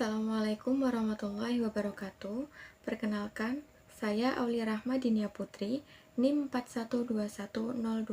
Assalamualaikum warahmatullahi wabarakatuh. Perkenalkan, saya Aulia Rahma Dinia Putri, NIM 4121012.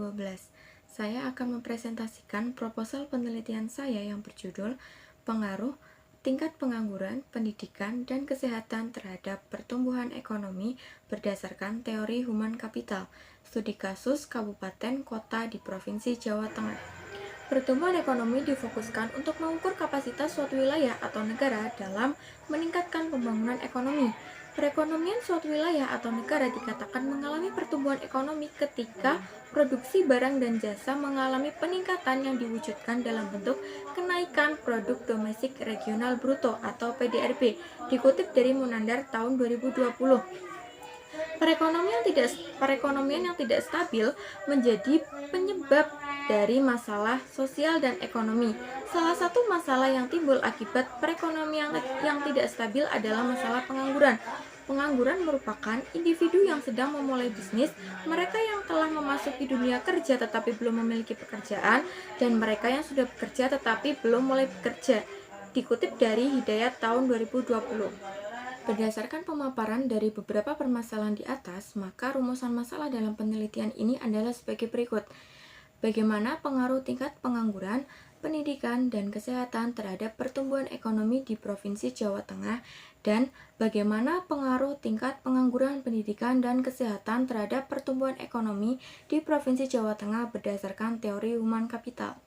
Saya akan mempresentasikan proposal penelitian saya yang berjudul Pengaruh Tingkat Pengangguran, Pendidikan, dan Kesehatan terhadap Pertumbuhan Ekonomi berdasarkan Teori Human Capital, studi kasus kabupaten kota di Provinsi Jawa Tengah. Pertumbuhan ekonomi difokuskan untuk mengukur kapasitas suatu wilayah atau negara dalam meningkatkan pembangunan ekonomi. Perekonomian suatu wilayah atau negara dikatakan mengalami pertumbuhan ekonomi ketika produksi barang dan jasa mengalami peningkatan yang diwujudkan dalam bentuk kenaikan produk domestik regional bruto atau PDRB, dikutip dari Munandar tahun 2020. Perekonomian yang tidak stabil menjadi penyebab dari masalah sosial dan ekonomi. Salah satu masalah yang timbul akibat perekonomian yang tidak stabil adalah masalah pengangguran. Pengangguran merupakan individu yang sedang memulai bisnis, mereka yang telah memasuki dunia kerja tetapi belum memiliki pekerjaan, dan mereka yang sudah bekerja tetapi belum mulai bekerja. Dikutip dari Hidayat tahun 2020. Berdasarkan pemaparan dari beberapa permasalahan di atas, maka rumusan masalah dalam penelitian ini adalah sebagai berikut. Bagaimana pengaruh tingkat pengangguran, pendidikan, dan kesehatan terhadap pertumbuhan ekonomi di Provinsi Jawa Tengah, dan bagaimana pengaruh tingkat pengangguran, pendidikan, dan kesehatan terhadap pertumbuhan ekonomi di Provinsi Jawa Tengah berdasarkan teori human capital.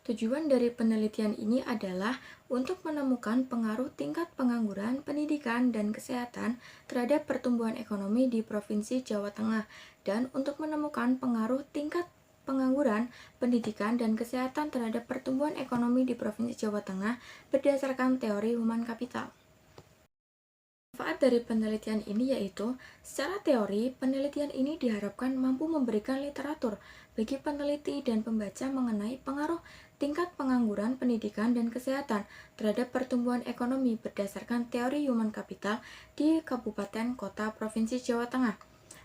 Tujuan dari penelitian ini adalah untuk menemukan pengaruh tingkat pengangguran, pendidikan, dan kesehatan terhadap pertumbuhan ekonomi di Provinsi Jawa Tengah, dan untuk menemukan pengaruh tingkat pengangguran, pendidikan, dan kesehatan terhadap pertumbuhan ekonomi di Provinsi Jawa Tengah berdasarkan teori human capital. Manfaat dari penelitian ini yaitu, secara teori, penelitian ini diharapkan mampu memberikan literatur bagi peneliti dan pembaca mengenai pengaruh tingkat pengangguran, pendidikan, dan kesehatan terhadap pertumbuhan ekonomi berdasarkan teori human capital di kabupaten kota Provinsi Jawa Tengah.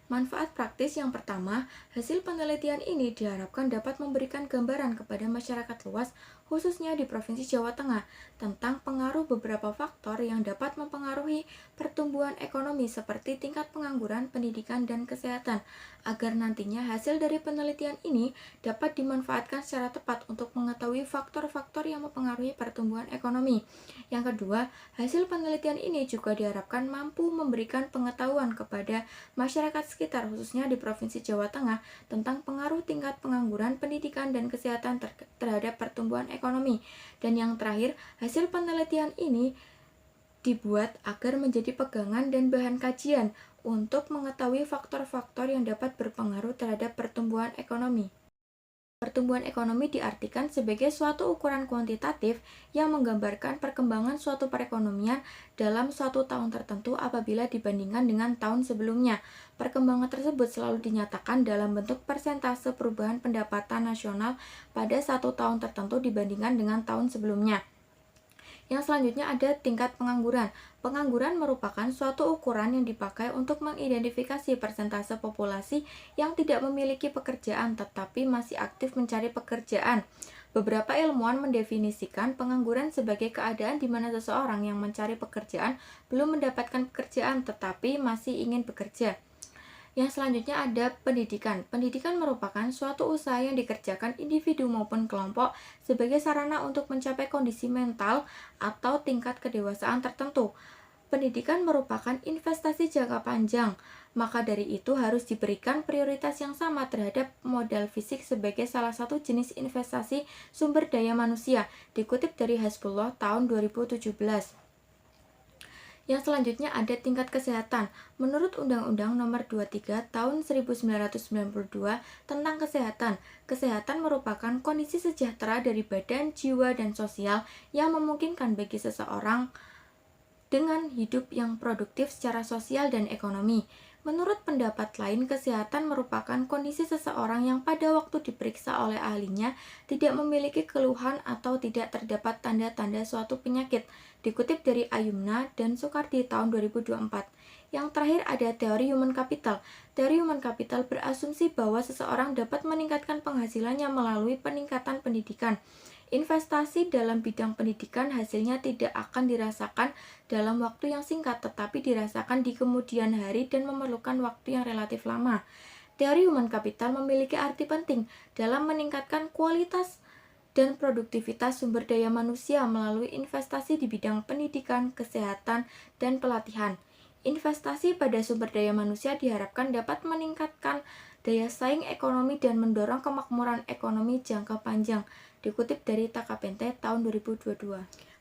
Manfaat praktis yang pertama, hasil penelitian ini diharapkan dapat memberikan gambaran kepada masyarakat luas, khususnya di Provinsi Jawa Tengah, tentang pengaruh beberapa faktor yang dapat mempengaruhi pertumbuhan ekonomi seperti tingkat pengangguran, pendidikan, dan kesehatan, agar nantinya hasil dari penelitian ini dapat dimanfaatkan secara tepat untuk mengetahui faktor-faktor yang mempengaruhi pertumbuhan ekonomi. Yang kedua, hasil penelitian ini juga diharapkan mampu memberikan pengetahuan kepada masyarakat sekitar, khususnya di Provinsi Jawa Tengah, tentang pengaruh tingkat pengangguran, pendidikan, dan kesehatan terhadap pertumbuhan ekonomi. Dan yang terakhir, hasil penelitian ini dibuat agar menjadi pegangan dan bahan kajian untuk mengetahui faktor-faktor yang dapat berpengaruh terhadap pertumbuhan ekonomi. Pertumbuhan ekonomi diartikan sebagai suatu ukuran kuantitatif yang menggambarkan perkembangan suatu perekonomian dalam suatu tahun tertentu apabila dibandingkan dengan tahun sebelumnya. Perkembangan tersebut selalu dinyatakan dalam bentuk persentase perubahan pendapatan nasional pada satu tahun tertentu dibandingkan dengan tahun sebelumnya. Yang selanjutnya ada tingkat pengangguran. Pengangguran merupakan suatu ukuran yang dipakai untuk mengidentifikasi persentase populasi yang tidak memiliki pekerjaan tetapi masih aktif mencari pekerjaan. Beberapa ilmuwan mendefinisikan pengangguran sebagai keadaan di mana seseorang yang mencari pekerjaan belum mendapatkan pekerjaan tetapi masih ingin bekerja. Yang selanjutnya ada pendidikan. Pendidikan merupakan suatu usaha yang dikerjakan individu maupun kelompok sebagai sarana untuk mencapai kondisi mental atau tingkat kedewasaan tertentu. Pendidikan merupakan investasi jangka panjang, maka dari itu harus diberikan prioritas yang sama terhadap modal fisik sebagai salah satu jenis investasi sumber daya manusia, dikutip dari Hasbullah tahun 2017. Yang selanjutnya ada tingkat kesehatan. Menurut Undang-Undang Nomor 23 Tahun 1992 tentang kesehatan, kesehatan merupakan kondisi sejahtera dari badan, jiwa, dan sosial yang memungkinkan bagi seseorang dengan hidup yang produktif secara sosial dan ekonomi. Menurut pendapat lain, kesehatan merupakan kondisi seseorang yang pada waktu diperiksa oleh ahlinya tidak memiliki keluhan atau tidak terdapat tanda-tanda suatu penyakit, dikutip dari Ayumna dan Soekardi tahun 2024. Yang terakhir ada teori human capital. Teori human capital berasumsi bahwa seseorang dapat meningkatkan penghasilannya melalui peningkatan pendidikan. Investasi dalam bidang pendidikan hasilnya tidak akan dirasakan dalam waktu yang singkat, tetapi dirasakan di kemudian hari dan memerlukan waktu yang relatif lama. Teori human capital memiliki arti penting dalam meningkatkan kualitas dan produktivitas sumber daya manusia melalui investasi di bidang pendidikan, kesehatan, dan pelatihan. Investasi pada sumber daya manusia diharapkan dapat meningkatkan daya saing ekonomi dan mendorong kemakmuran ekonomi jangka panjang, dikutip dari TKPNT tahun 2022.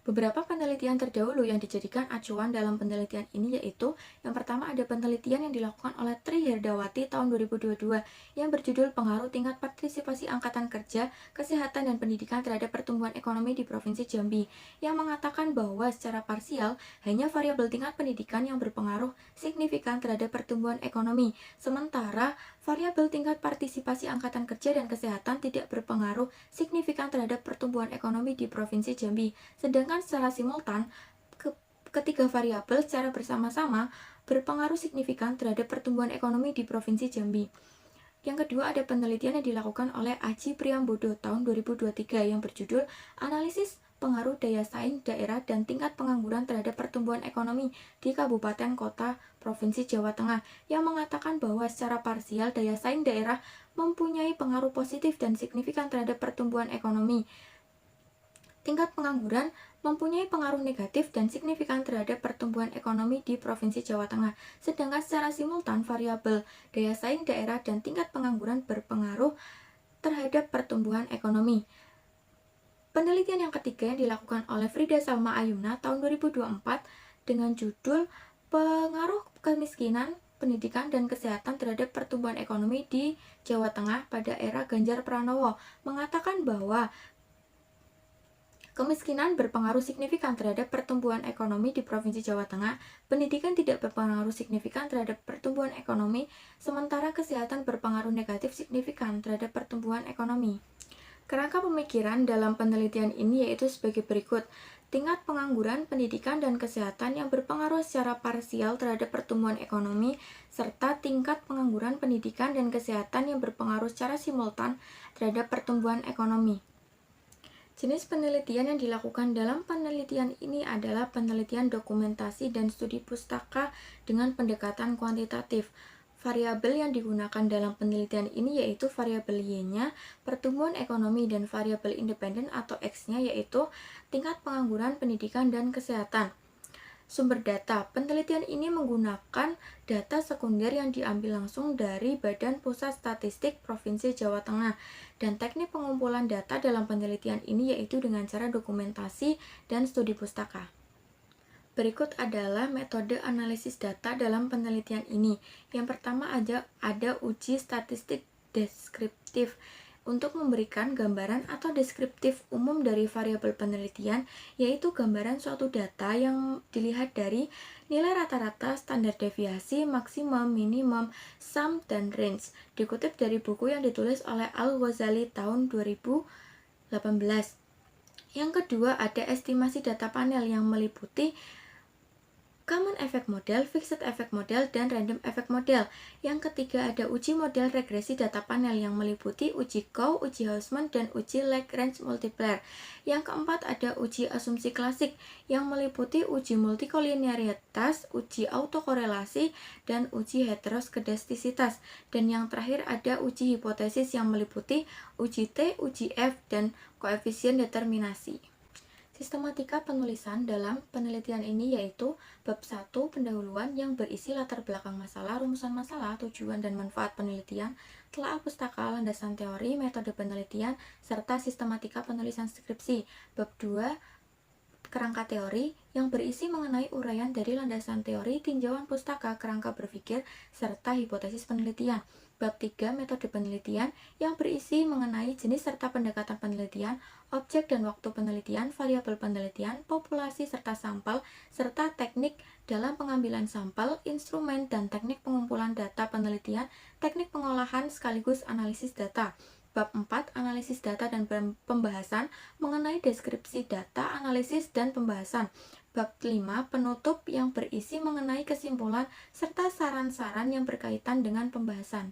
Beberapa penelitian terdahulu yang dijadikan acuan dalam penelitian ini yaitu yang pertama ada penelitian yang dilakukan oleh Tri Herdawati tahun 2022 yang berjudul Pengaruh Tingkat Partisipasi Angkatan Kerja, Kesehatan dan Pendidikan terhadap Pertumbuhan Ekonomi di Provinsi Jambi yang mengatakan bahwa secara parsial hanya variabel tingkat pendidikan yang berpengaruh signifikan terhadap pertumbuhan ekonomi, sementara variabel tingkat partisipasi angkatan kerja dan kesehatan tidak berpengaruh signifikan terhadap pertumbuhan ekonomi di Provinsi Jambi. Sedangkan secara simultan, ketiga variabel secara bersama-sama berpengaruh signifikan terhadap pertumbuhan ekonomi di Provinsi Jambi. Yang kedua ada penelitian yang dilakukan oleh Aji Priambodo tahun 2023 yang berjudul Analisis Pengaruh Daya Saing Daerah dan Tingkat Pengangguran terhadap Pertumbuhan Ekonomi di Kabupaten Kota Provinsi Jawa Tengah yang mengatakan bahwa secara parsial daya saing daerah mempunyai pengaruh positif dan signifikan terhadap pertumbuhan ekonomi. Tingkat pengangguran mempunyai pengaruh negatif dan signifikan terhadap pertumbuhan ekonomi di Provinsi Jawa Tengah. Sedangkan secara simultan variabel daya saing daerah dan tingkat pengangguran berpengaruh terhadap pertumbuhan ekonomi. Penelitian yang ketiga yang dilakukan oleh Frida Salma Ayumna tahun 2024 dengan judul Pengaruh Kemiskinan, Pendidikan dan Kesehatan terhadap Pertumbuhan Ekonomi di Jawa Tengah pada era Ganjar Pranowo mengatakan bahwa kemiskinan berpengaruh signifikan terhadap pertumbuhan ekonomi di Provinsi Jawa Tengah, pendidikan tidak berpengaruh signifikan terhadap pertumbuhan ekonomi, sementara kesehatan berpengaruh negatif signifikan terhadap pertumbuhan ekonomi. Kerangka pemikiran dalam penelitian ini yaitu sebagai berikut. Tingkat pengangguran, pendidikan, dan kesehatan yang berpengaruh secara parsial terhadap pertumbuhan ekonomi, serta tingkat pengangguran, pendidikan, dan kesehatan yang berpengaruh secara simultan terhadap pertumbuhan ekonomi. Jenis penelitian yang dilakukan dalam penelitian ini adalah penelitian dokumentasi dan studi pustaka dengan pendekatan kuantitatif. Variabel yang digunakan dalam penelitian ini yaitu variabel Y-nya, pertumbuhan ekonomi, dan variabel independen atau X-nya yaitu tingkat pengangguran, pendidikan, dan kesehatan. Sumber data. Penelitian ini menggunakan data sekunder yang diambil langsung dari Badan Pusat Statistik Provinsi Jawa Tengah. Dan teknik pengumpulan data dalam penelitian ini yaitu dengan cara dokumentasi dan studi pustaka. Berikut adalah metode analisis data dalam penelitian ini. Yang pertama ada uji statistik deskriptif. Untuk memberikan gambaran atau deskriptif umum dari variabel penelitian, yaitu gambaran suatu data yang dilihat dari nilai rata-rata, standar deviasi, maksimum, minimum, sum, dan range. Dikutip dari buku yang ditulis oleh Al-Ghazali tahun 2018. Yang kedua ada estimasi data panel yang meliputi Common Effect Model, Fixed Effect Model, dan Random Effect Model. Yang ketiga ada uji model regresi data panel yang meliputi uji Cow, uji Hausman, dan uji Lagrange Multiplier. Yang keempat ada uji asumsi klasik yang meliputi uji multikolinearitas, uji autokorelasi, dan uji heteroskedastisitas. Dan yang terakhir ada uji hipotesis yang meliputi uji T, uji F, dan koefisien determinasi. Sistematika penulisan dalam penelitian ini yaitu bab 1 pendahuluan yang berisi latar belakang masalah, rumusan masalah, tujuan dan manfaat penelitian, telaah pustaka, landasan teori, metode penelitian, serta sistematika penulisan skripsi. Bab 2 kerangka teori yang berisi mengenai uraian dari landasan teori, tinjauan pustaka, kerangka berpikir, serta hipotesis penelitian. Bab 3 metode penelitian yang berisi mengenai jenis serta pendekatan penelitian, objek dan waktu penelitian, variabel penelitian, populasi serta sampel, serta teknik dalam pengambilan sampel, instrumen dan teknik pengumpulan data penelitian, teknik pengolahan sekaligus analisis data. Bab 4 analisis data dan pembahasan mengenai deskripsi data, analisis dan pembahasan. Bab 5 penutup yang berisi mengenai kesimpulan serta saran-saran yang berkaitan dengan pembahasan.